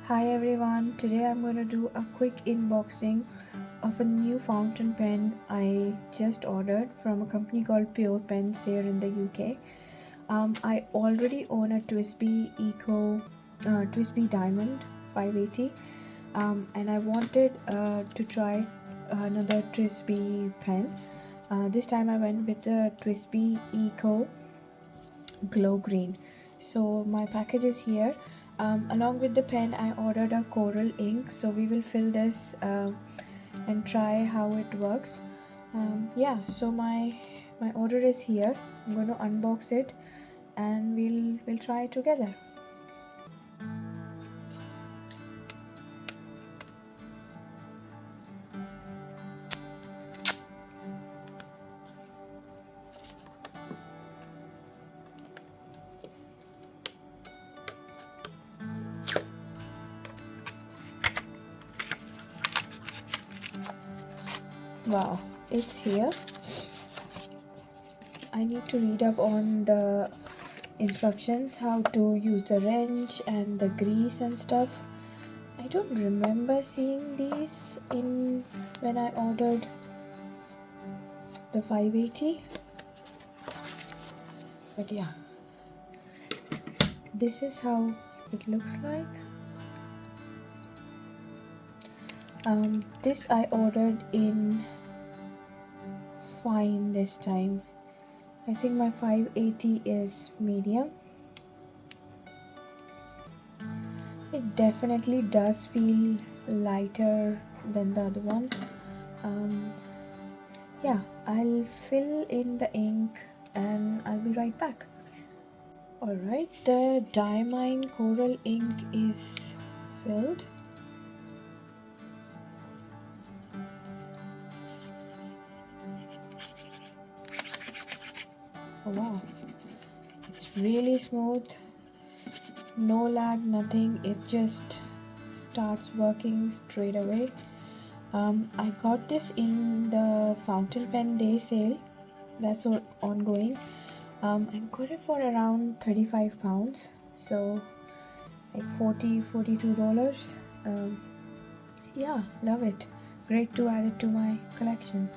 Hi everyone, today I'm going to do a quick unboxing of a new fountain pen I just ordered from a company called Pure Pens here in the UK. I already own a TWSBI Diamond 580 and I wanted to try another TWSBI pen. This time I went with the TWSBI Eco Glow Green. So my package is here. Along with the pen I ordered a coral ink, so we will fill this and try how it works. Yeah, so my order is here. I'm going to unbox it and we'll try it together. Wow, it's here. I need to read up on the instructions, how to use the wrench and the grease and stuff. I don't remember seeing these in when I ordered the 580, but yeah, this is how it looks like. This I ordered in fine this time. I think my 580 is medium. It definitely does feel lighter than the other one. Yeah, I'll fill in the ink and I'll be right back. Alright, the diamine coral ink is filled. Oh wow, it's really smooth, no lag, nothing. It just starts working straight away. I got this in the fountain pen day sale that's ongoing. I got it for around 35 pounds, so like $42. Yeah, love it. Great to add it to my collection.